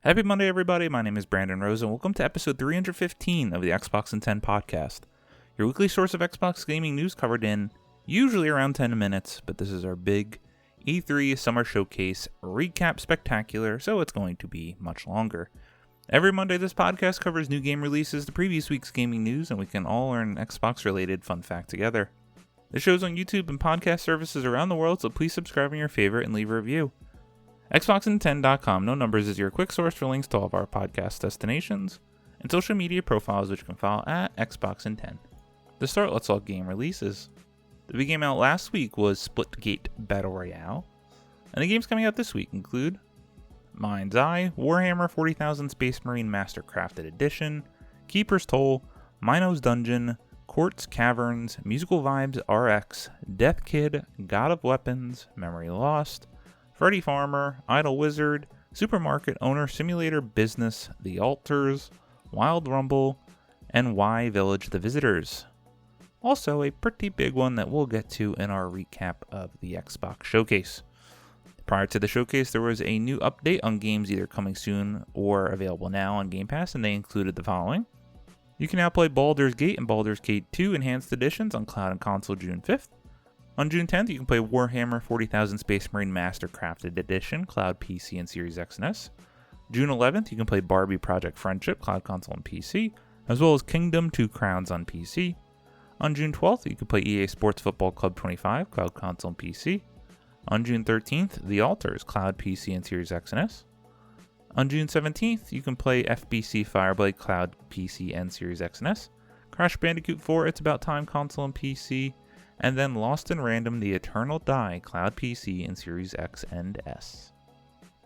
Happy Monday, everybody. My name is Brandon Rose, and welcome to episode 315 of the Xbox in 10 podcast, your weekly source of Xbox gaming news covered in usually around 10 minutes, but this is our big E3 Summer Showcase recap spectacular, so it's going to be much longer. Every Monday, this podcast covers new game releases, the previous week's gaming news, and we can all learn an Xbox-related fun fact together. The show's on YouTube and podcast services around the world, so please subscribe on your favorite and leave a review. Xboxin10.com, no numbers, is your quick source for links to all of our podcast destinations and social media profiles, which you can follow at Xboxin10. To start, let's talk game releases. The big game out last week was Splitgate Battle Royale, and the games coming out this week include Mind's Eye, Warhammer 40,000 Space Marine Master Crafted Edition, Keeper's Toll, Mino's Dungeon, Quartz Caverns, Musical Vibes RX, Death Kid, God of Weapons, Memory Lost, Freddy Farmer, Idle Wizard, Supermarket Owner Simulator Business, The Altars, Wild Rumble, and Y Village the Visitors. Also, a pretty big one that we'll get to in our recap of the Xbox Showcase. Prior to the showcase, there was a new update on games either coming soon or available now on Game Pass, and they included the following. You can now play Baldur's Gate and Baldur's Gate 2 Enhanced Editions on cloud and console June 5th. On June 10th, you can play Warhammer 40,000 Space Marine Master Crafted Edition, Cloud, PC, and Series X and S. June 11th, you can play Barbie Project Friendship, Cloud, Console, and PC, as well as Kingdom 2 Crowns on PC. On June 12th, you can play EA Sports Football Club 25, Cloud, Console, and PC. On June 13th, The Altars, Cloud, PC, and Series X and S. On June 17th, you can play FBC Fireblade, Cloud, PC, and Series X and S. Crash Bandicoot 4, It's About Time, Console, and PC. And then Lost in Random, The Eternal Die, Cloud, PC, and Series X and S.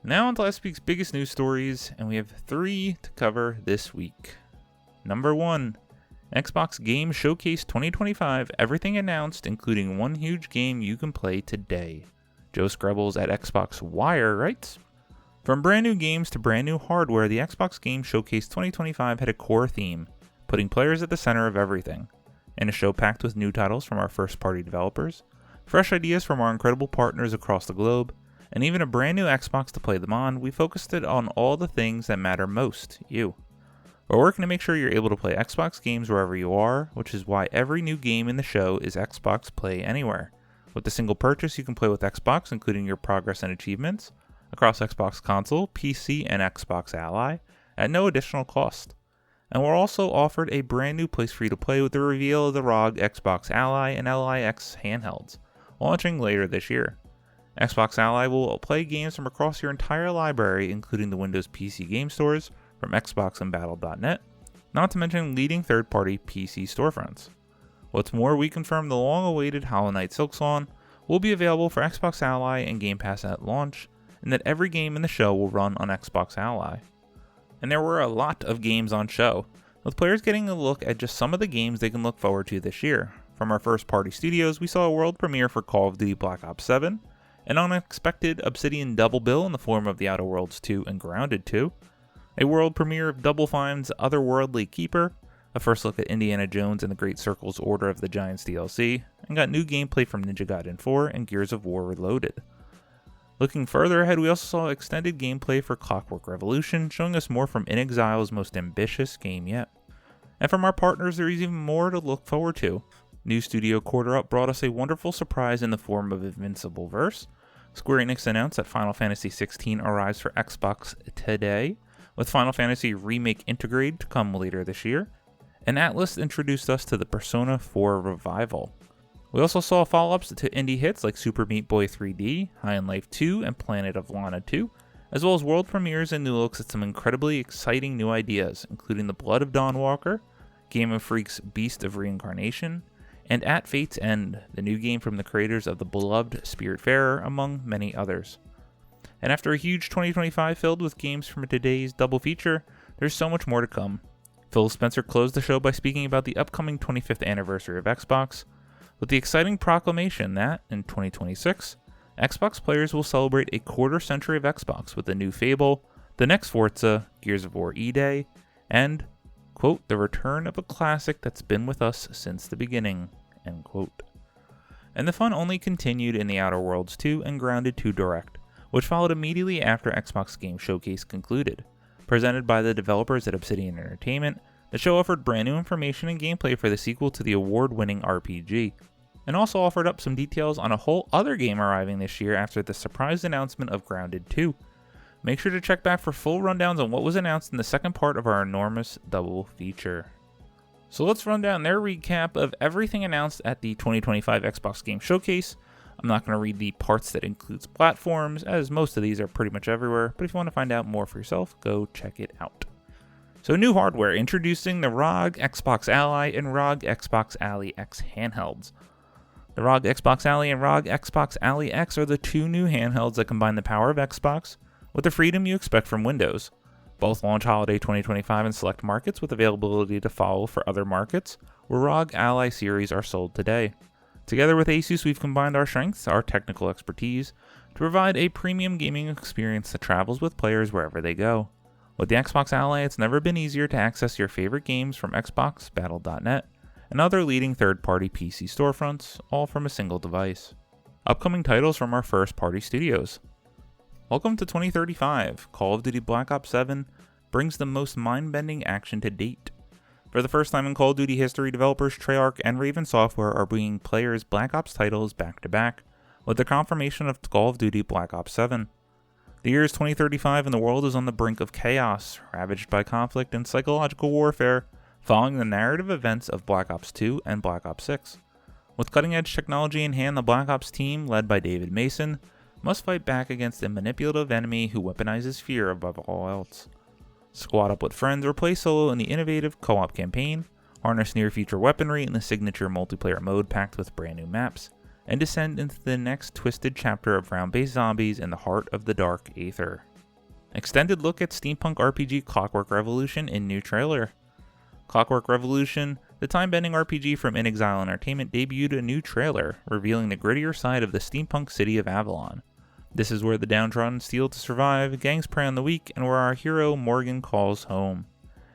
Now on to last week's biggest news stories, and we have 3 to cover this week. Number 1, Xbox Game Showcase 2025, everything announced, including one huge game you can play today. Joe Screbbles at Xbox Wire writes, from brand new games to brand new hardware, the Xbox Game Showcase 2025 had a core theme, putting players at the center of everything. In a show packed with new titles from our first-party developers, fresh ideas from our incredible partners across the globe, and even a brand new Xbox to play them on, we focused it on all the things that matter most, you. We're working to make sure you're able to play Xbox games wherever you are, which is why every new game in the show is Xbox Play Anywhere. With a single purchase, you can play with Xbox, including your progress and achievements, across Xbox Console, PC, and Xbox Ally, at no additional cost. And we're also offered a brand new place for you to play with the reveal of the ROG Xbox Ally and LIX handhelds, launching later this year. Xbox Ally will play games from across your entire library, including the Windows PC game stores from Xbox and Battle.net, not to mention leading third-party PC storefronts. What's more, we confirmed the long-awaited Hollow Knight Silksong will be available for Xbox Ally and Game Pass at launch, and that every game in the show will run on Xbox Ally. And there were a lot of games on show, with players getting a look at just some of the games they can look forward to this year. From our first-party studios, we saw a world premiere for Call of Duty Black Ops 7, an unexpected Obsidian double bill in the form of The Outer Worlds 2 and Grounded 2, a world premiere of Double Fine's Otherworldly Keeper, a first look at Indiana Jones and the Great Circle's Order of the Giants DLC, and got new gameplay from Ninja Gaiden 4 and Gears of War Reloaded. Looking further ahead, we also saw extended gameplay for Clockwork Revolution, showing us more from inXile's most ambitious game yet. And from our partners, there is even more to look forward to. New Studio Quarter Up brought us a wonderful surprise in the form of Invincible Verse. Square Enix announced that Final Fantasy XVI arrives for Xbox today, with Final Fantasy Remake Integrated to come later this year. And Atlus introduced us to the Persona 4 Revival. We also saw follow-ups to indie hits like Super Meat Boy 3D, High on Life 2, and Planet of Lana 2, as well as world premieres and new looks at some incredibly exciting new ideas, including The Blood of Dawnwalker, Game of Freak's Beast of Reincarnation, and At Fate's End, the new game from the creators of the beloved Spiritfarer, among many others. And after a huge 2025 filled with games from today's double feature, there's so much more to come. Phil Spencer closed the show by speaking about the upcoming 25th anniversary of Xbox, with the exciting proclamation that, in 2026, Xbox players will celebrate a quarter century of Xbox with the new Fable, the next Forza, Gears of War E-Day, and, quote, the return of a classic that's been with us since the beginning, end quote. And the fun only continued in The Outer Worlds 2 and Grounded 2 Direct, which followed immediately after Xbox Game Showcase concluded. Presented by the developers at Obsidian Entertainment, the show offered brand new information and gameplay for the sequel to the award-winning RPG, and also offered up some details on a whole other game arriving this year after the surprise announcement of Grounded 2. Make sure to check back for full rundowns on what was announced in the second part of our enormous double feature. So let's run down their recap of everything announced at the 2025 Xbox Game Showcase. I'm not going to read the parts that includes platforms, as most of these are pretty much everywhere, but if you want to find out more for yourself, go check it out. So new hardware, introducing the ROG Xbox Ally and ROG Xbox Ally X handhelds. The ROG Xbox Ally and ROG Xbox Ally X are the two new handhelds that combine the power of Xbox with the freedom you expect from Windows. Both launch holiday 2025 in select markets with availability to follow for other markets, where ROG Ally series are sold today. Together with Asus, we've combined our strengths, our technical expertise, to provide a premium gaming experience that travels with players wherever they go. With the Xbox Ally, it's never been easier to access your favorite games from Xbox, Battle.net, and other leading third-party PC storefronts, all from a single device. Upcoming titles from our first-party studios. Welcome to 2035. Call of Duty Black Ops 7 brings the most mind-bending action to date. For the first time in Call of Duty history, developers Treyarch and Raven Software are bringing players Black Ops titles back-to-back, with the confirmation of Call of Duty Black Ops 7. The year is 2035 and the world is on the brink of chaos, ravaged by conflict and psychological warfare, following the narrative events of Black Ops 2 and Black Ops 6. With cutting-edge technology in hand, the Black Ops team, led by David Mason, must fight back against a manipulative enemy who weaponizes fear above all else. Squad up with friends or play solo in the innovative co-op campaign, harness near-future weaponry in the signature multiplayer mode packed with brand new maps, and descend into the next twisted chapter of round-based zombies in the heart of the dark aether. Extended look at steampunk RPG Clockwork Revolution in new trailer. Clockwork Revolution, the time-bending RPG from inXile Entertainment, debuted a new trailer, revealing the grittier side of the steampunk city of Avalon. This is where the downtrodden steal to survive, gangs prey on the weak, and where our hero Morgan calls home.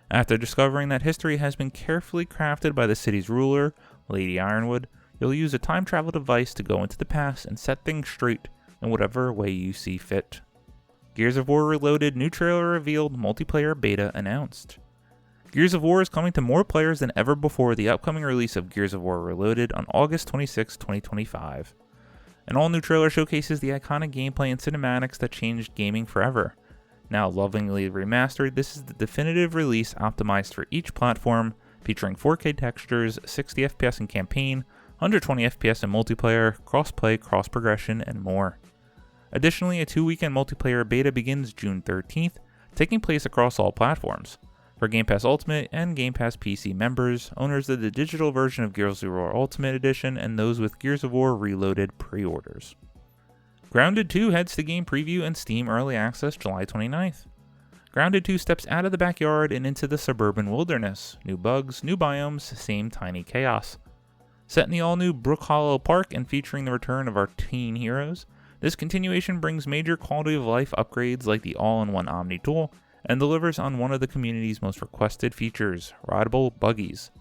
After discovering that history has been carefully crafted by the city's ruler, Lady Ironwood, you'll use a time travel device to go into the past and set things straight in whatever way you see fit. Gears of War Reloaded new trailer revealed, multiplayer beta announced. Gears of War is coming to more players than ever before the upcoming release of Gears of War Reloaded on August 26, 2025. An all-new trailer showcases the iconic gameplay and cinematics that changed gaming forever. Now lovingly remastered, this is the definitive release optimized for each platform, featuring 4K textures, 60 FPS in campaign, 120 FPS in multiplayer, cross-play, cross-progression, and more. Additionally, a 2-weekend multiplayer beta begins June 13th, taking place across all platforms. For Game Pass Ultimate and Game Pass PC members, owners of the digital version of Gears of War Ultimate Edition, and those with Gears of War Reloaded pre-orders. Grounded 2 heads to game preview and Steam Early Access July 29th. Grounded 2 steps out of the backyard and into the suburban wilderness. New bugs, new biomes, same tiny chaos. Set in the all-new Brook Hollow Park and featuring the return of our teen heroes, this continuation brings major quality of life upgrades like the all-in-one Omni tool, and delivers on one of the community's most requested features, rideable buggies.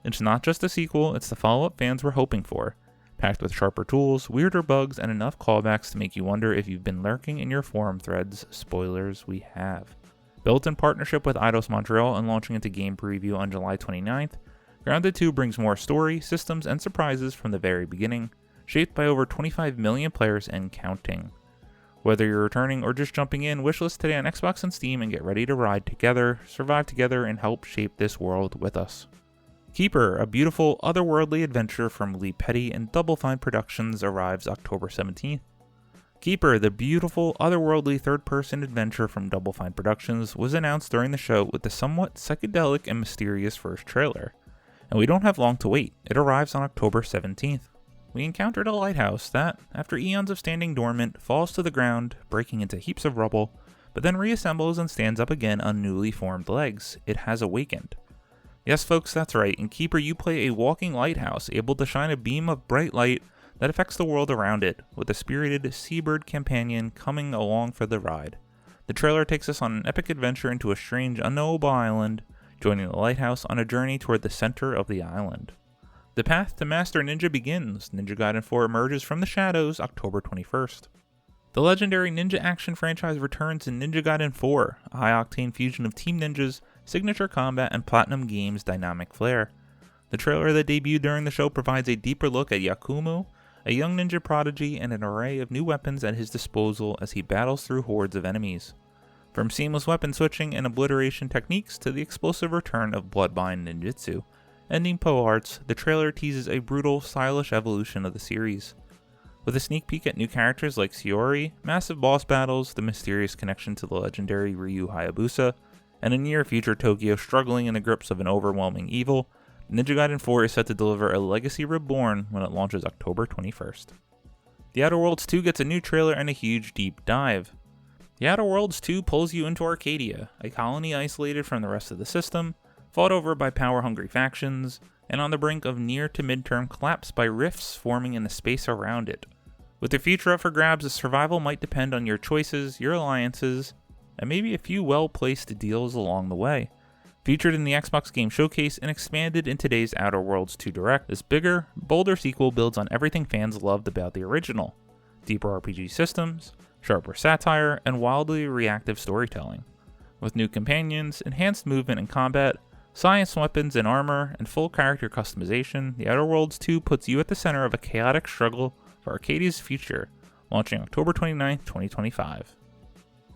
It's not just a sequel, it's the follow-up fans were hoping for, packed with sharper tools, weirder bugs, and enough callbacks to make you wonder if you've been lurking in your forum threads. Spoilers, we have. Built in partnership with Eidos Montreal and launching into game preview on July 29th, Grounded 2 brings more story, systems, and surprises from the very beginning, shaped by over 25 million players and counting. Whether you're returning or just jumping in, wishlist today on Xbox and Steam and get ready to ride together, survive together, and help shape this world with us. Keeper, a beautiful, otherworldly adventure from Lee Petty and Double Fine Productions, arrives October 17th. Keeper, the beautiful, otherworldly third-person adventure from Double Fine Productions, was announced during the show with the somewhat psychedelic and mysterious first trailer. And we don't have long to wait, it arrives on October 17th. We encountered a lighthouse that, after eons of standing dormant, falls to the ground, breaking into heaps of rubble, but then reassembles and stands up again on newly formed legs. It has awakened. Yes, folks, that's right. In Keeper, you play a walking lighthouse, able to shine a beam of bright light that affects the world around it, with a spirited seabird companion coming along for the ride. The trailer takes us on an epic adventure into a strange, unknowable island, joining the lighthouse on a journey toward the center of the island. The path to Master Ninja begins. Ninja Gaiden 4 emerges from the shadows October 21st. The legendary ninja action franchise returns in Ninja Gaiden 4, a high-octane fusion of Team Ninja's signature combat and Platinum Games' dynamic flair. The trailer that debuted during the show provides a deeper look at Yakumo, a young ninja prodigy, and an array of new weapons at his disposal as he battles through hordes of enemies. From seamless weapon switching and obliteration techniques to the explosive return of Bloodbind ninjutsu, ending Poe Arts, the trailer teases a brutal, stylish evolution of the series. With a sneak peek at new characters like Shiori, massive boss battles, the mysterious connection to the legendary Ryu Hayabusa, and a near-future Tokyo struggling in the grips of an overwhelming evil, Ninja Gaiden 4 is set to deliver a Legacy Reborn when it launches October 21st. The Outer Worlds 2 gets a new trailer and a huge deep dive. The Outer Worlds 2 pulls you into Arcadia, a colony isolated from the rest of the system, fought over by power-hungry factions, and on the brink of near-to-midterm collapse by rifts forming in the space around it. With the future up for grabs, the survival might depend on your choices, your alliances, and maybe a few well-placed deals along the way. Featured in the Xbox Game Showcase and expanded in today's Outer Worlds 2 Direct, this bigger, bolder sequel builds on everything fans loved about the original: deeper RPG systems, sharper satire, and wildly reactive storytelling. With new companions, enhanced movement and combat, science weapons and armor, and full character customization, The Outer Worlds 2 puts you at the center of a chaotic struggle for Arcadia's future, launching October 29, 2025.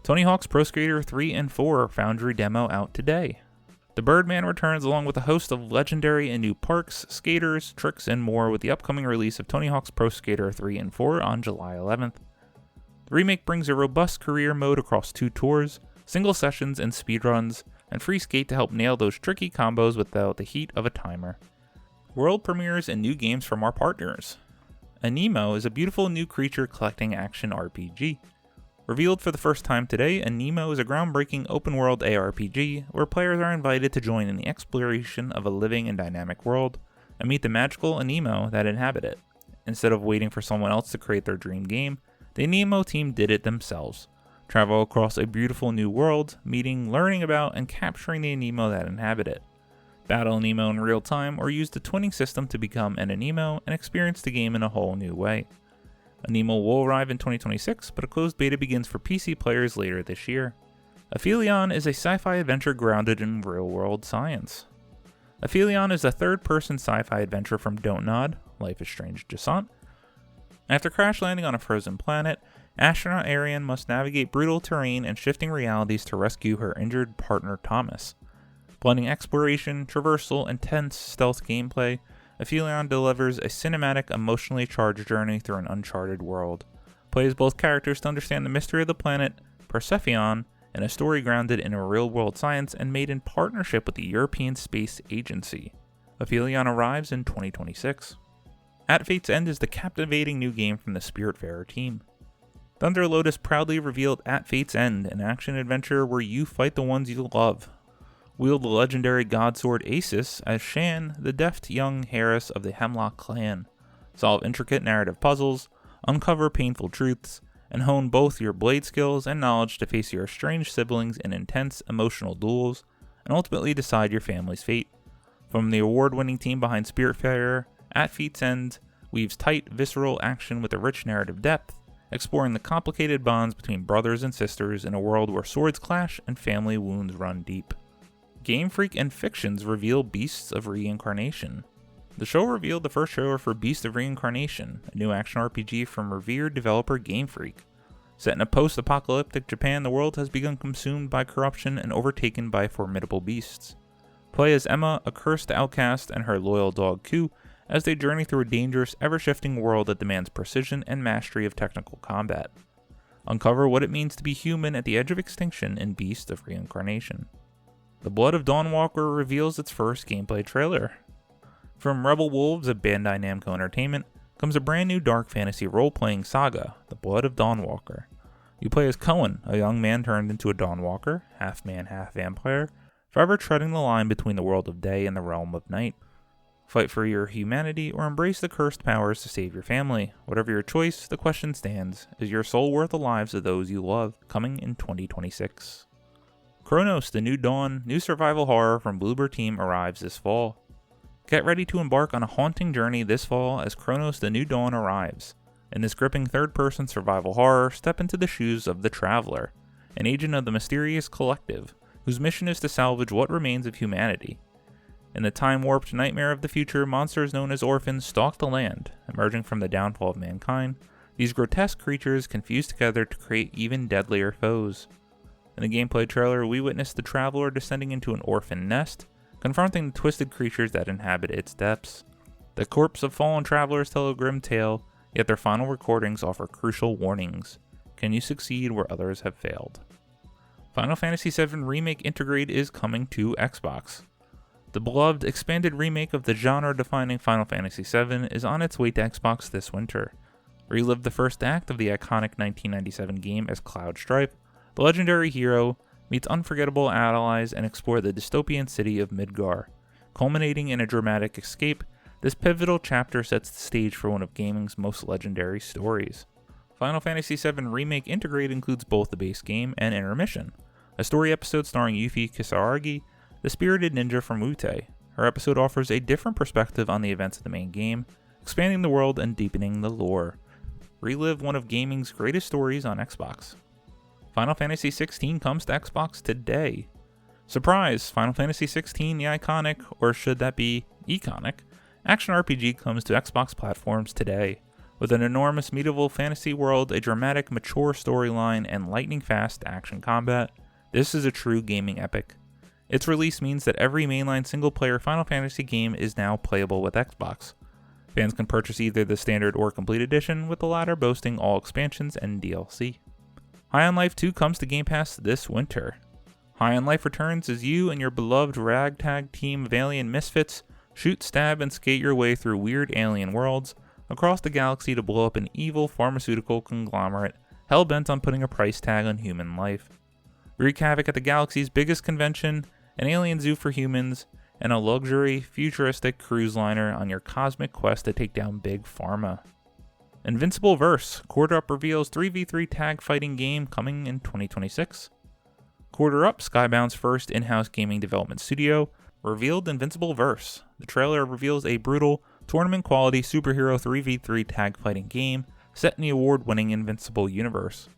Tony Hawk's Pro Skater 3 and 4 Foundry demo out today. The Birdman returns along with a host of legendary and new parks, skaters, tricks, and more with the upcoming release of Tony Hawk's Pro Skater 3 and 4 on July 11th. The remake brings a robust career mode across 2 tours, single sessions and speedruns, and free skate to help nail those tricky combos without the heat of a timer. World premieres and new games from our partners. Anemo is a beautiful new creature collecting action RPG. Revealed for the first time today, Anemo is a groundbreaking open-world ARPG where players are invited to join in the exploration of a living and dynamic world and meet the magical Anemo that inhabit it. Instead of waiting for someone else to create their dream game, the Anemo team did it themselves. Travel across a beautiful new world, meeting, learning about, and capturing the Anemo that inhabit it. Battle Anemo in real time or use the twinning system to become an Anemo and experience the game in a whole new way. Anemo will arrive in 2026, but a closed beta begins for PC players later this year. Aphelion is a sci-fi adventure grounded in real-world science. Aphelion is a third-person sci-fi adventure from Don't Nod, Life is Strange Descent. After crash landing on a frozen planet, astronaut Arian must navigate brutal terrain and shifting realities to rescue her injured partner Thomas. Blending exploration, traversal, and tense stealth gameplay, Aphelion delivers a cinematic, emotionally charged journey through an uncharted world. Play as both characters to understand the mystery of the planet, Persephone, and a story grounded in a real-world science and made in partnership with the European Space Agency. Aphelion arrives in 2026. At Fate's End is the captivating new game from the Spiritfarer team. Thunder Lotus proudly revealed At Fate's End, an action-adventure where you fight the ones you love. Wield the legendary godsword Asus as Shan, the deft young heiress of the Hemlock clan. Solve intricate narrative puzzles, uncover painful truths, and hone both your blade skills and knowledge to face your estranged siblings in intense emotional duels, and ultimately decide your family's fate. From the award-winning team behind Spiritfarer, At Fate's End weaves tight, visceral action with a rich narrative depth, exploring the complicated bonds between brothers and sisters in a world where swords clash and family wounds run deep. Game Freak and Fictions reveal Beasts of Reincarnation. The show revealed the first trailer for Beasts of Reincarnation, a new action RPG from revered developer Game Freak. Set in a post-apocalyptic Japan, the world has become consumed by corruption and overtaken by formidable beasts. Play as Emma, a cursed outcast, and her loyal dog Ku, as they journey through a dangerous, ever-shifting world that demands precision and mastery of technical combat. Uncover what it means to be human at the edge of extinction in Beasts of Reincarnation. The Blood of Dawnwalker reveals its first gameplay trailer. From Rebel Wolves of Bandai Namco Entertainment comes a brand new dark fantasy role-playing saga, The Blood of Dawnwalker. You play as Cohen, a young man turned into a Dawnwalker, half man, half vampire, forever treading the line between the world of day and the realm of night. Fight for your humanity or embrace the cursed powers to save your family. Whatever your choice, the question stands, is your soul worth the lives of those you love? Coming in 2026. Chronos, the New Dawn, new survival horror from Bloober Team arrives this fall. Get ready to embark on a haunting journey this fall as Chronos, the New Dawn arrives. In this gripping third-person survival horror, step into the shoes of the Traveler, an agent of the mysterious collective, whose mission is to salvage what remains of humanity. In the time-warped nightmare of the future, monsters known as orphans stalk the land, emerging from the downfall of mankind. These grotesque creatures confuse together to create even deadlier foes. In the gameplay trailer, we witness the Traveler descending into an orphan nest, confronting the twisted creatures that inhabit its depths. The corpse of fallen travelers tell a grim tale, yet their final recordings offer crucial warnings. Can you succeed where others have failed? Final Fantasy VII Remake Intergrade is coming to Xbox. The beloved expanded remake of the genre-defining Final Fantasy VII is on its way to Xbox this winter. Relive the first act of the iconic 1997 game as Cloud Strife, the legendary hero, meets unforgettable allies and explore the dystopian city of Midgar. Culminating in a dramatic escape, this pivotal chapter sets the stage for one of gaming's most legendary stories. Final Fantasy VII Remake Intergrade includes both the base game and intermission, a story episode starring Yuffie Kisaragi, the spirited ninja from Wu-Tai. Her episode offers a different perspective on the events of the main game, expanding the world and deepening the lore. Relive one of gaming's greatest stories on Xbox. Final Fantasy XVI comes to Xbox today. Surprise! Final Fantasy XVI, the iconic, or should that be econic, action RPG comes to Xbox platforms today. With an enormous medieval fantasy world, a dramatic, mature storyline, and lightning-fast action combat, this is a true gaming epic. Its release means that every mainline single-player Final Fantasy game is now playable with Xbox. Fans can purchase either the standard or complete edition, with the latter boasting all expansions and DLC. High on Life 2 comes to Game Pass this winter. High on Life returns as you and your beloved ragtag team of alien misfits shoot, stab, and skate your way through weird alien worlds across the galaxy to blow up an evil pharmaceutical conglomerate hell-bent on putting a price tag on human life. Wreak havoc at the galaxy's biggest convention, an alien zoo for humans, and a luxury, futuristic cruise liner on your cosmic quest to take down Big Pharma. Invincible Verse, Quarter Up reveals 3v3 tag fighting game coming in 2026. Quarter Up, Skybound's first in-house gaming development studio, revealed Invincible Verse. The trailer reveals a brutal, tournament-quality superhero 3v3 tag fighting game set in the award-winning Invincible universe.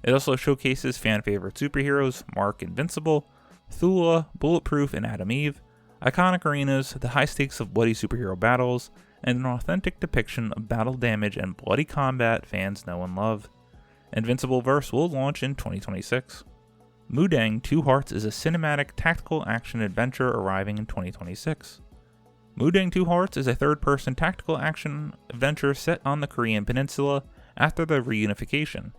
It also showcases fan-favorite superheroes Mark Invincible, Thula, Bulletproof, and Adam Eve, iconic arenas, the high stakes of bloody superhero battles, and an authentic depiction of battle damage and bloody combat fans know and love. Invincible Verse will launch in 2026. Mudang Two Hearts is a cinematic tactical action adventure arriving in 2026. Mudang Two Hearts is a third-person tactical action adventure set on the Korean peninsula after the reunification.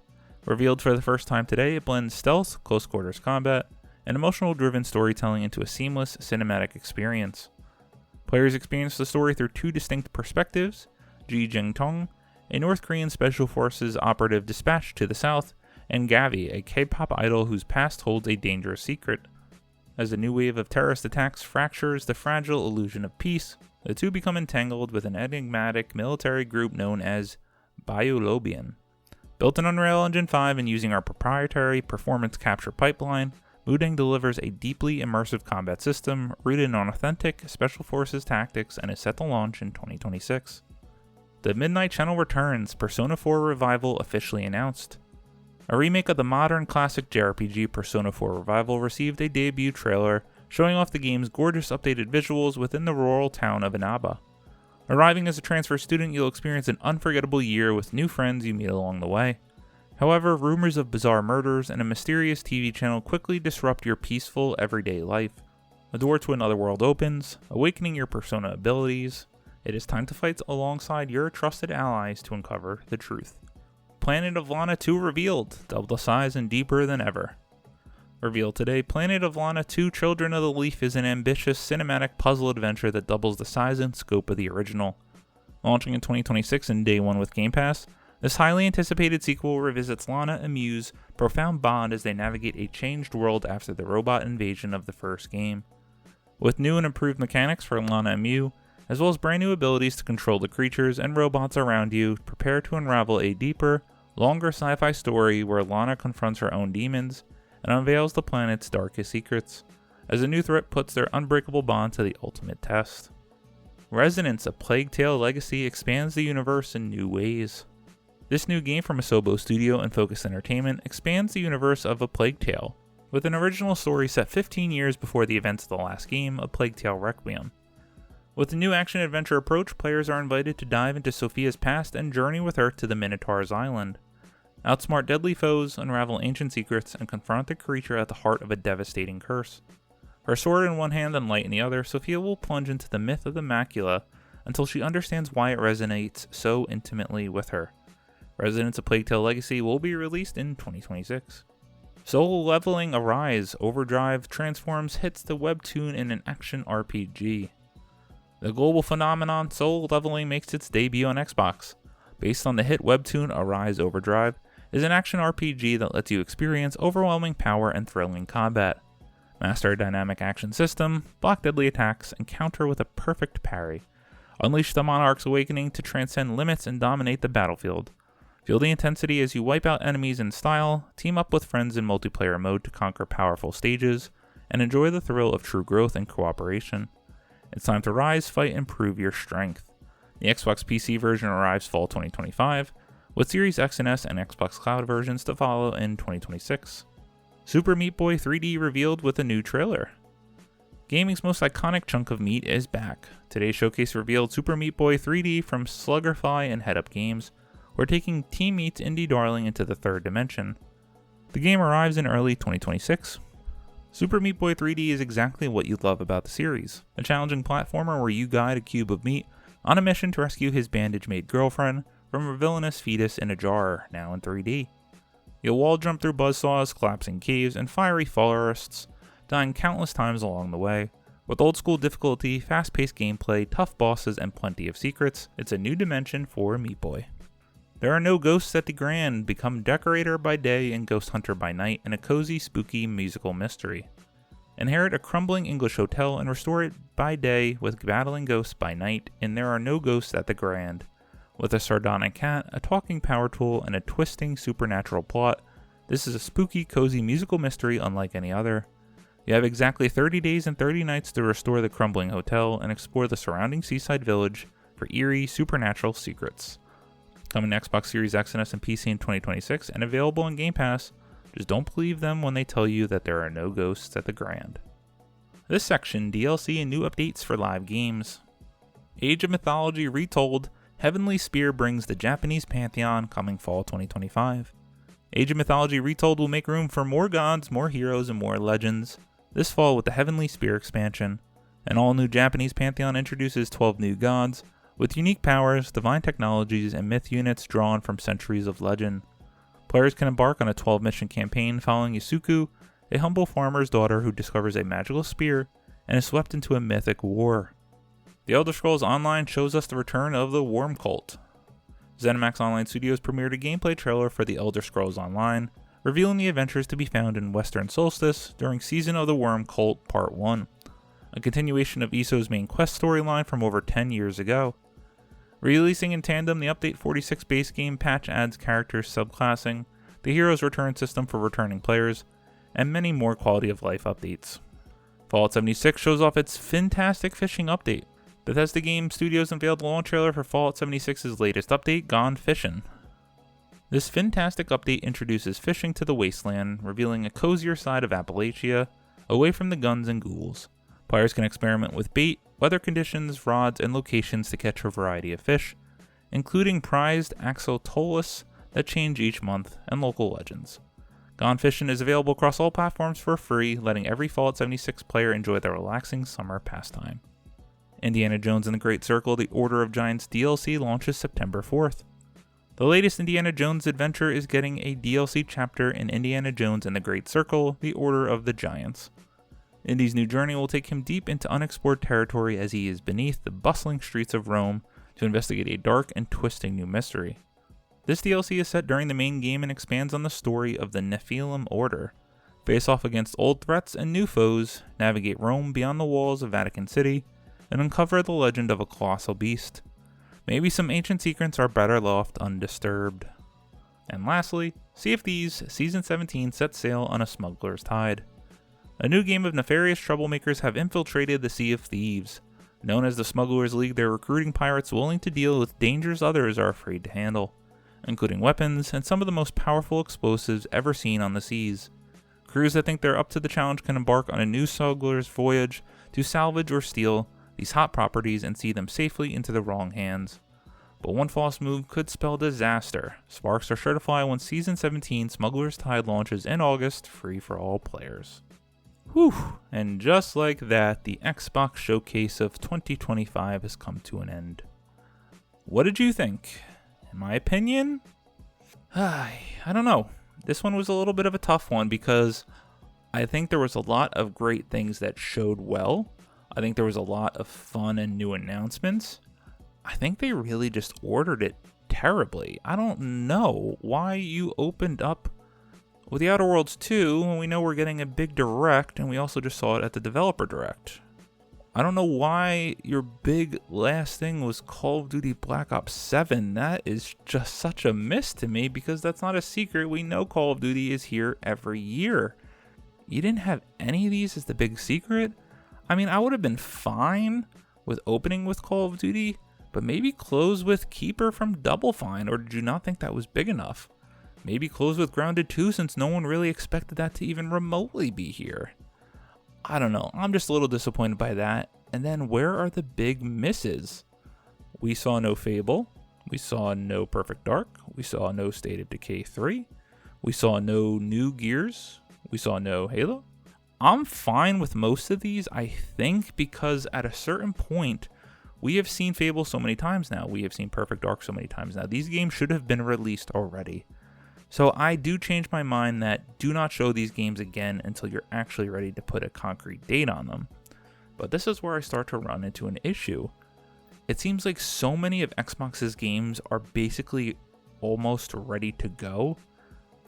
Revealed for the first time today, it blends stealth, close-quarters combat, and emotional-driven storytelling into a seamless cinematic experience. Players experience the story through two distinct perspectives: Ji Jeng-tong, a North Korean Special Forces operative dispatched to the south, and Gavi, a K-pop idol whose past holds a dangerous secret. As a new wave of terrorist attacks fractures the fragile illusion of peace, the two become entangled with an enigmatic military group known as Biolobian. Built in Unreal Engine 5 and using our proprietary performance capture pipeline, Mudang delivers a deeply immersive combat system rooted in authentic Special Forces tactics and is set to launch in 2026. The Midnight Channel returns, Persona 4 Revival officially announced. A remake of the modern classic JRPG Persona 4 Revival received a debut trailer showing off the game's gorgeous updated visuals within the rural town of Inaba. Arriving as a transfer student, you'll experience an unforgettable year with new friends you meet along the way. However, rumors of bizarre murders and a mysterious TV channel quickly disrupt your peaceful, everyday life. A door to another world opens, awakening your Persona abilities. It is time to fight alongside your trusted allies to uncover the truth. Planet of Lana 2 revealed, double the size and deeper than ever. Revealed today, Planet of Lana 2 Children of the Leaf is an ambitious cinematic puzzle adventure that doubles the size and scope of the original. Launching in 2026 and day one with Game Pass, this highly anticipated sequel revisits Lana and Miu's profound bond as they navigate a changed world after the robot invasion of the first game. With new and improved mechanics for Lana and Miu, as well as brand new abilities to control the creatures and robots around you, prepare to unravel a deeper, longer sci-fi story where Lana confronts her own demons and unveils the planet's darkest secrets, as a new threat puts their unbreakable bond to the ultimate test. Resonance, A Plague Tale Legacy expands the universe in new ways. This new game from Asobo Studio and Focus Entertainment expands the universe of A Plague Tale, with an original story set 15 years before the events of the last game, A Plague Tale Requiem. With the new action-adventure approach, players are invited to dive into Sophia's past and journey with her to the Minotaur's Island. Outsmart deadly foes, unravel ancient secrets, and confront the creature at the heart of a devastating curse. Her sword in one hand and light in the other, Sophia will plunge into the myth of the macula until she understands why it resonates so intimately with her. Residents of Plague Tale Legacy will be released in 2026. Soul Leveling Arise Overdrive transforms hits the webtoon in an action RPG. The global phenomenon Soul Leveling makes its debut on Xbox. Based on the hit webtoon Arise Overdrive, is an action RPG that lets you experience overwhelming power and thrilling combat. Master a dynamic action system, block deadly attacks, and counter with a perfect parry. Unleash the Monarch's Awakening to transcend limits and dominate the battlefield. Feel the intensity as you wipe out enemies in style, team up with friends in multiplayer mode to conquer powerful stages, and enjoy the thrill of true growth and cooperation. It's time to rise, fight, and prove your strength. The Xbox PC version arrives fall 2025, with Series X and S and Xbox Cloud versions to follow in 2026. Super Meat Boy 3D revealed with a new trailer. Gaming's most iconic chunk of meat is back. Today's showcase revealed Super Meat Boy 3D from Sluggerfly and Head Up Games. We're taking Team Meat's indie darling into the third dimension. The game arrives in early 2026. Super Meat Boy 3D is exactly what you love about the series, a challenging platformer where you guide a cube of meat on a mission to rescue his bandage-made girlfriend from a villainous fetus in a jar, now in 3D. You'll wall jump through buzzsaws, collapsing caves, and fiery forests, dying countless times along the way. With old-school difficulty, fast-paced gameplay, tough bosses, and plenty of secrets, it's a new dimension for Meat Boy. There are no ghosts at the Grand. Become Decorator by day and Ghost Hunter by night in a cozy, spooky musical mystery. Inherit a crumbling English hotel and restore it by day with battling ghosts by night in There Are No Ghosts at the Grand. With a sardonic cat, a talking power tool, and a twisting supernatural plot, this is a spooky, cozy musical mystery unlike any other. You have exactly 30 days and 30 nights to restore the crumbling hotel and explore the surrounding seaside village for eerie, supernatural secrets. Coming to Xbox Series X and S and PC in 2026 and available on Game Pass, just don't believe them when they tell you that there are no ghosts at the Grand. This section, DLC and new updates for live games. Age of Mythology Retold, Heavenly Spear brings the Japanese Pantheon coming fall 2025. Age of Mythology Retold will make room for more gods, more heroes, and more legends. This fall with the Heavenly Spear expansion. An all-new Japanese Pantheon introduces 12 new gods, with unique powers, divine technologies, and myth units drawn from centuries of legend. Players can embark on a 12-mission campaign following Yasuku, a humble farmer's daughter who discovers a magical spear and is swept into a mythic war. The Elder Scrolls Online shows us the return of the Worm Cult. ZeniMax Online Studios premiered a gameplay trailer for the Elder Scrolls Online, revealing the adventures to be found in Western Solstice during Season of the Worm Cult Part 1, a continuation of ESO's main quest storyline from over 10 years ago. Releasing in tandem, the Update 46 base game patch adds characters subclassing, the Heroes Return system for returning players, and many more quality of life updates. Fallout 76 shows off its Fantastic Fishing update. Bethesda Game Studios unveiled the launch trailer for Fallout 76's latest update, Gone Fishin'. This Fantastic update introduces fishing to the wasteland, revealing a cozier side of Appalachia, away from the guns and ghouls. Players can experiment with bait, weather conditions, rods, and locations to catch a variety of fish, including prized axolotls that change each month, and local legends. Gone Fishin' is available across all platforms for free, letting every Fallout 76 player enjoy the relaxing summer pastime. Indiana Jones and the Great Circle: The Order of Giants DLC launches September 4th. The latest Indiana Jones adventure is getting a DLC chapter in Indiana Jones and the Great Circle: The Order of the Giants. Indy's new journey will take him deep into unexplored territory as he is beneath the bustling streets of Rome to investigate a dark and twisting new mystery. This DLC is set during the main game and expands on the story of the Nephilim Order. Face off against old threats and new foes, navigate Rome beyond the walls of Vatican City, and uncover the legend of a colossal beast. Maybe some ancient secrets are better left undisturbed. And lastly, Sea of Thieves Season 17 sets sail on a smuggler's tide. A new game of nefarious troublemakers have infiltrated the Sea of Thieves. Known as the Smugglers League, they're recruiting pirates willing to deal with dangers others are afraid to handle. including weapons and some of the most powerful explosives ever seen on the seas. Crews that think they're up to the challenge can embark on a new smuggler's voyage to salvage or steal these hot properties and see them safely into the wrong hands. But one false move could spell disaster. Sparks are sure to fly once Season 17 Smuggler's Tide launches in August, free for all players. Whew, and just like that, the Xbox Showcase of 2025 has come to an end. What did you think? In my opinion, I don't know. This one was a little bit of a tough one because I think there was a lot of great things that showed well. I think there was a lot of fun and new announcements. I think they really just ordered it terribly. I don't know why you opened up with The Outer Worlds 2 when we know we're getting a big direct and we also just saw it at the developer direct. I don't know why your big last thing was Call of Duty Black Ops 7. That is just such a miss to me because that's not a secret. We know Call of Duty is here every year. You didn't have any of these as the big secret? I mean, I would have been fine with opening with Call of Duty, but maybe close with Keeper from Double Fine, or did you not think that was big enough? Maybe close with Grounded 2 since no one really expected that to even remotely be here. I don't know, I'm just a little disappointed by that. And then where are the big misses? We saw no Fable, we saw no Perfect Dark, we saw no State of Decay 3, we saw no new Gears, we saw no Halo. I'm fine with most of these, I think, because at a certain point, we have seen Fable so many times now, we have seen Perfect Dark so many times now. These games should have been released already. So I do change my mind that do not show these games again until you're actually ready to put a concrete date on them. But this is where I start to run into an issue. It seems like so many of Xbox's games are basically almost ready to go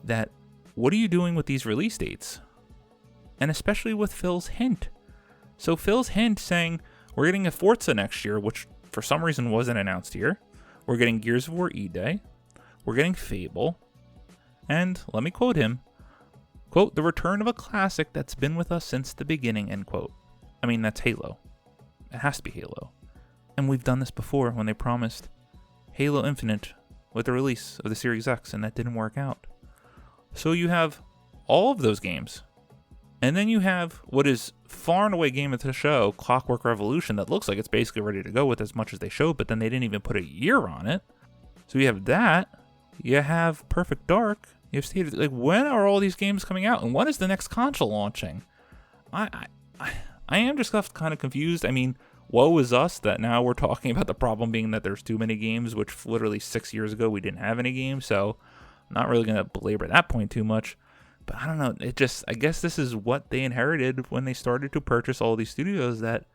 that what are you doing with these release dates? And especially with Phil's hint. So Phil's hint saying we're getting a Forza next year, which for some reason wasn't announced here. We're getting Gears of War E-Day. We're getting Fable. And let me quote him, quote, "the return of a classic that's been with us since the beginning," end quote. I mean, that's Halo. It has to be Halo. And we've done this before when they promised Halo Infinite with the release of the Series X, and that didn't work out. So you have all of those games. And then you have what is far and away game of the show, Clockwork Revolution, that looks like it's basically ready to go with as much as they showed, but then they didn't even put a year on it. So you have that. You have Perfect Dark. You have State of, like, when are all these games coming out? And when is the next console launching? I am just left kind of confused. I mean, woe is us that now we're talking about the problem being that there's too many games, which literally 6 years ago we didn't have any games. So I'm not really going to belabor that point too much. But I don't know. I guess this is what they inherited when they started to purchase all these studios, that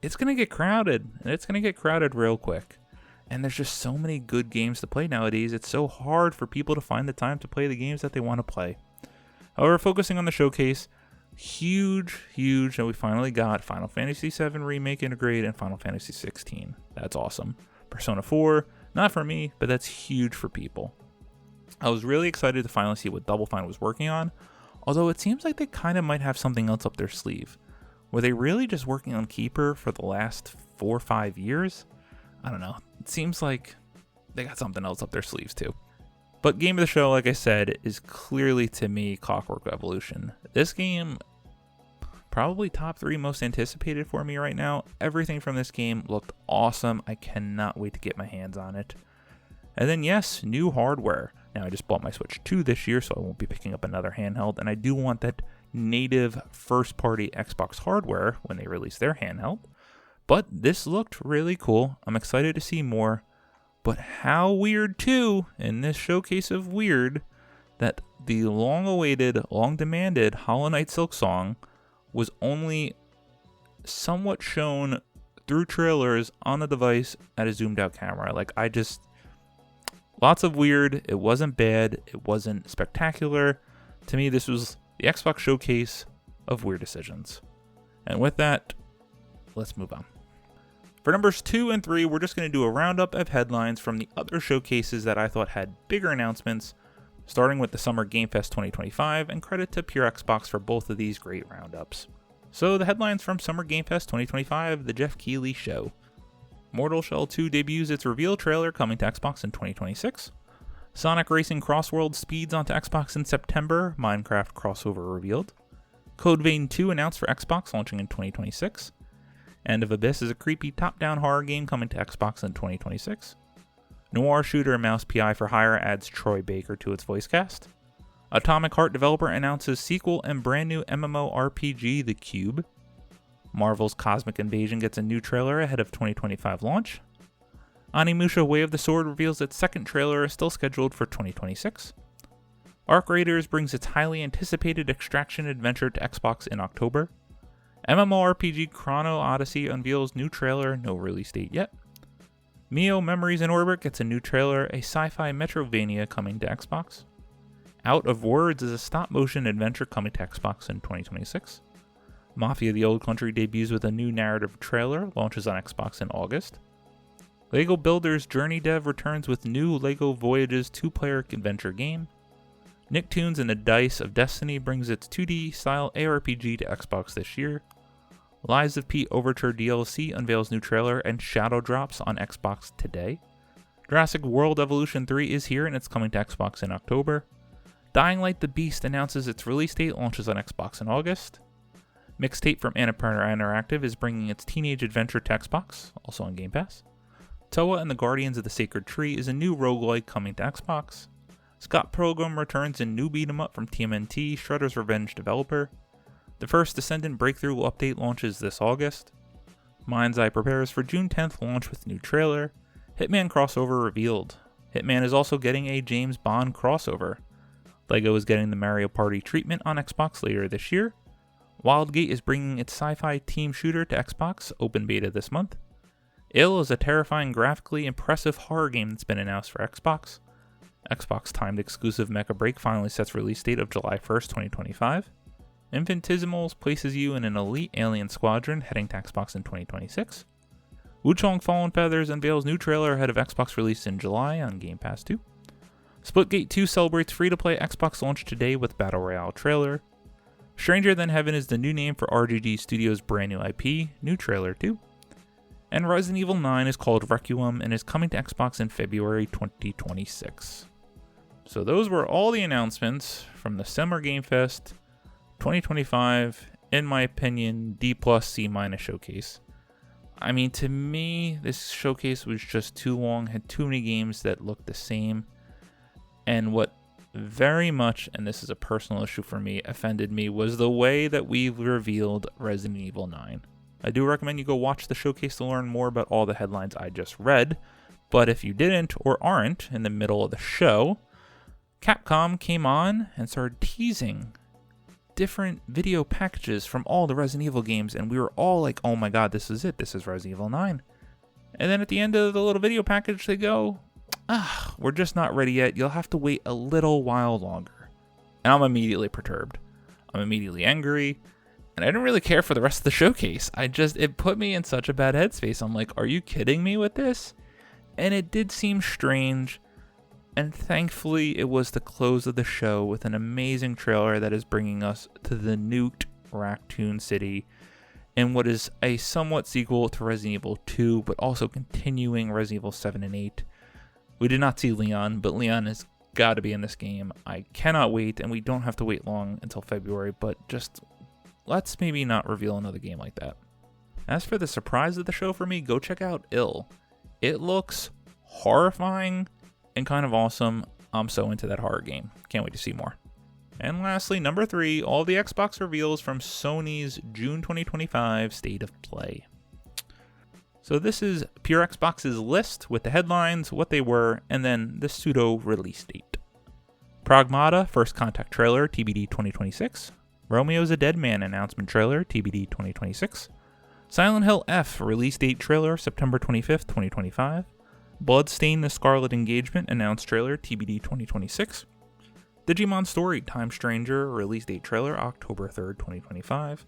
it's going to get crowded. And it's going to get crowded real quick. And there's just so many good games to play nowadays. It's so hard for people to find the time to play the games that they want to play. However, focusing on the showcase, huge, and we finally got Final Fantasy VII Remake Integrate and Final Fantasy 16. That's awesome. Persona 4, not for me, but that's huge for people. I was really excited to finally see what Double Fine was working on, although it seems like they kind of might have something else up their sleeve. Were they really just working on Keeper for the last 4 or 5 years? I don't know. It seems like they got something else up their sleeves too. But game of the show, like I said, is clearly to me Clockwork Revolution. This game, probably top 3 most anticipated for me right now. Everything from this game looked awesome. I cannot wait to get my hands on it. And then yes, new hardware. Now I just bought my Switch 2 this year, so I won't be picking up another handheld. And I do want that native first-party Xbox hardware when they release their handheld. But this looked really cool. I'm excited to see more. But how weird too, in this showcase of weird, that the long-awaited, long-demanded Hollow Knight Silksong was only somewhat shown through trailers on the device at a zoomed-out camera. Lots of weird. It wasn't bad. It wasn't spectacular. To me, this was the Xbox showcase of weird decisions. And with that, let's move on. For numbers 2 and 3, we're just going to do a roundup of headlines from the other showcases that I thought had bigger announcements, starting with the Summer Game Fest 2025, and credit to Pure Xbox for both of these great roundups. So the headlines from Summer Game Fest 2025, the Jeff Keighley Show. Mortal Shell 2 debuts its reveal trailer coming to Xbox in 2026. Sonic Racing Crossworld speeds onto Xbox in September, Minecraft crossover revealed. Code Vein 2 announced for Xbox, launching in 2026. End of Abyss is a creepy top-down horror game coming to Xbox in 2026. Noir shooter Mouse PI for Hire adds Troy Baker to its voice cast. Atomic Heart developer announces sequel and brand new MMORPG The Cube. Marvel's Cosmic Invasion gets a new trailer ahead of 2025 launch. Onimusha Way of the Sword reveals its second trailer is still scheduled for 2026. Arc Raiders brings its highly anticipated extraction adventure to Xbox in October. MMORPG Chrono Odyssey unveils new trailer, no release date yet. Mio Memories in Orbit gets a new trailer, a sci-fi Metrovania coming to Xbox. Out of Words is a stop-motion adventure coming to Xbox in 2026. Mafia the Old Country debuts with a new narrative trailer, launches on Xbox in August. LEGO Builders Journey Dev returns with new LEGO Voyages 2-player adventure game. Nicktoons and the Dice of Destiny brings its 2D-style ARPG to Xbox this year. Lies of P Overture DLC unveils new trailer and shadow drops on Xbox today. Jurassic World Evolution 3 is here and it's coming to Xbox in October. Dying Light the Beast announces its release date, launches on Xbox in August. Mixtape from Annapurna Interactive is bringing its teenage adventure to Xbox, also on Game Pass. Toa and the Guardians of the Sacred Tree is a new roguelike coming to Xbox. Scott Pilgrim returns in new beat-em-up from TMNT, Shredder's Revenge developer. The first Descendant Breakthrough update launches this August. Mind's Eye prepares for June 10th launch with new trailer. Hitman crossover revealed. Hitman is also getting a James Bond crossover. LEGO is getting the Mario Party treatment on Xbox later this year. Wildgate is bringing its sci-fi team shooter to Xbox, open beta this month. Ill is a terrifying, graphically impressive horror game that's been announced for Xbox. Xbox timed exclusive Mecha Break finally sets release date of July 1st, 2025. Infinitesimals places you in an elite alien squadron heading to Xbox in 2026. Wuchong Fallen Feathers unveils new trailer ahead of Xbox release in July on Game Pass 2. Splitgate 2 celebrates free-to-play Xbox launch today with Battle Royale trailer. Stranger Than Heaven is the new name for RGG Studios' brand new IP, new trailer too. And Resident Evil 9 is called Requiem and is coming to Xbox in February 2026. So those were all the announcements from the Summer Game Fest 2025, in my opinion, D+, C- showcase. I mean, to me, this showcase was just too long, had too many games that looked the same. And what very much, and this is a personal issue for me, offended me was the way that we revealed Resident Evil 9. I do recommend you go watch the showcase to learn more about all the headlines I just read, but if you didn't or aren't in the middle of the show, Capcom came on and started teasing different video packages from all the Resident Evil games, and we were all like, oh my god, this is it, this is Resident Evil 9. And then at the end of the little video package, they go, we're just not ready yet, you'll have to wait a little while longer. And I'm immediately perturbed. I'm immediately angry. And I didn't really care for the rest of the showcase. It put me in such a bad headspace. I'm like, are you kidding me with this? And it did seem strange. And thankfully, it was the close of the show with an amazing trailer that is bringing us to the nuked Raccoon City in what is a somewhat sequel to Resident Evil 2, but also continuing Resident Evil 7 and 8. We did not see Leon, but Leon has got to be in this game. I cannot wait, and we don't have to wait long until February, but just let's maybe not reveal another game like that. As for the surprise of the show for me, go check out Ill. It looks horrifying and kind of awesome. I'm so into that horror game. Can't wait to see more. And lastly, number 3, all the Xbox reveals from Sony's June 2025 State of Play. So this is Pure Xbox's list with the headlines, what they were, and then the pseudo release date. Pragmata First Contact trailer, TBD 2026. Romeo's a Dead Man announcement trailer, TBD 2026. Silent Hill F release date trailer, September 25th, 2025. Bloodstained the Scarlet Engagement announced trailer, TBD 2026. Digimon Story Time Stranger release date trailer, October 3rd, 2025.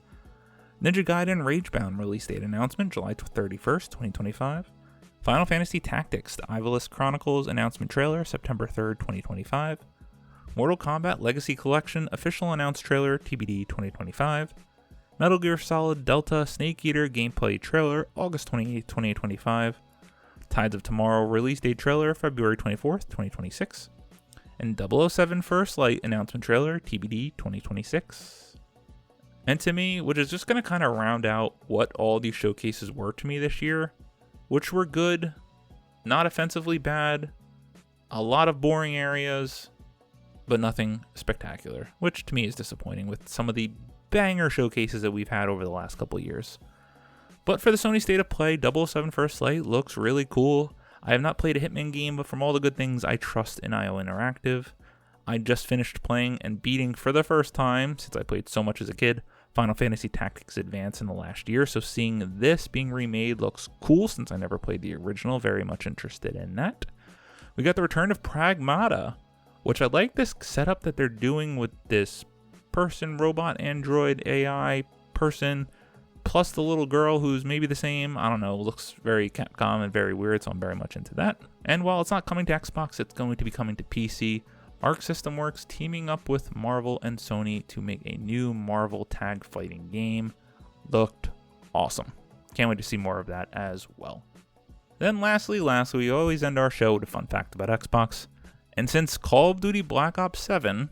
Ninja Gaiden Ragebound release date announcement, July 31st, 2025. Final Fantasy Tactics The Ivalice Chronicles announcement trailer, September 3rd, 2025. Mortal Kombat Legacy Collection official announced trailer, TBD 2025. Metal Gear Solid Delta Snake Eater gameplay trailer, August 28th, 2025. Tides of Tomorrow release date trailer, February 24th, 2026. and 007 First Light announcement trailer, TBD 2026. And to me, which is just going to kind of round out what all these showcases were to me this year, which were good, not offensively bad, a lot of boring areas, but nothing spectacular, which to me is disappointing with some of the banger showcases that we've had over the last couple of years. But for the Sony State of Play, 007 First Light looks really cool. I have not played a Hitman game, but from all the good things, I trust in IO Interactive. I just finished playing and beating for the first time, since I played so much as a kid, Final Fantasy Tactics Advance in the last year, so seeing this being remade looks cool since I never played the original, very much interested in that. We got the return of Pragmata, which I like this setup that they're doing with this person, robot, android, AI person, plus the little girl who's maybe the same. I don't know, looks very Capcom and very weird, so I'm very much into that. And while it's not coming to Xbox, it's going to be coming to PC. Arc System Works teaming up with Marvel and Sony to make a new Marvel tag fighting game. Looked awesome. Can't wait to see more of that as well. Then lastly, we always end our show with a fun fact about Xbox. And since Call of Duty Black Ops 7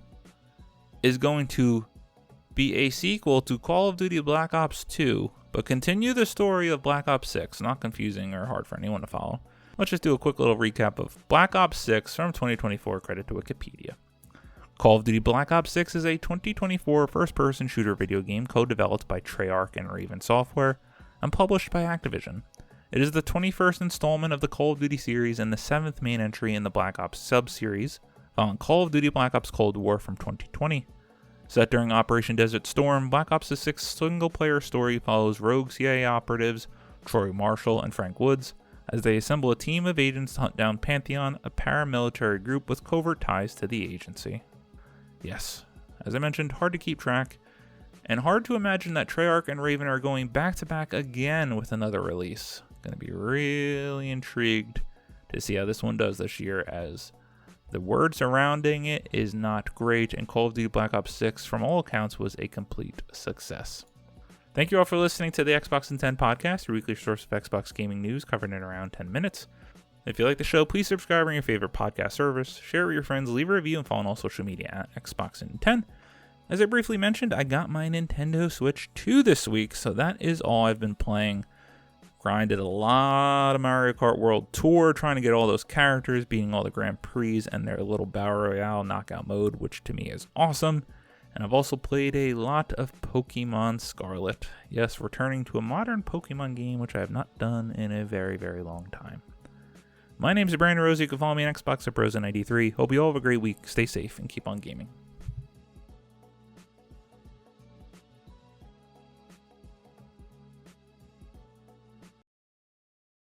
is going to be a sequel to Call of Duty Black Ops 2, but continue the story of Black Ops 6, not confusing or hard for anyone to follow, let's just do a quick little recap of Black Ops 6 from 2024, credit to Wikipedia. Call of Duty Black Ops 6 is a 2024 first-person shooter video game co-developed by Treyarch and Raven Software and published by Activision. It is the 21st installment of the Call of Duty series and the 7th main entry in the Black Ops sub-series, following Call of Duty Black Ops Cold War from 2020. Set during Operation Desert Storm, Black Ops' 6th single-player story follows rogue CIA operatives Troy Marshall and Frank Woods as they assemble a team of agents to hunt down Pantheon, a paramilitary group with covert ties to the agency. Yes, as I mentioned, hard to keep track, and hard to imagine that Treyarch and Raven are going back-to-back again with another release. Going to be really intrigued to see how this one does this year, as the word surrounding it is not great, and Call of Duty Black Ops 6, from all accounts, was a complete success. Thank you all for listening to the Xbox in 10 podcast, your weekly source of Xbox gaming news covered in around 10 minutes. If you like the show, please subscribe on your favorite podcast service, share it with your friends, leave a review, and follow on all social media at Xbox in 10. As I briefly mentioned, I got my Nintendo Switch 2 this week, so that is all I've been playing. Grinded a lot of Mario Kart World Tour, trying to get all those characters, beating all the Grand Prix and their little Battle Royale knockout mode, which to me is awesome. And I've also played a lot of Pokemon Scarlet. Yes, returning to a modern Pokemon game, which I have not done in a very, very long time. My name is Brandon Rose. You can follow me on Xbox at Brosen93. Hope you all have a great week. Stay safe and keep on gaming.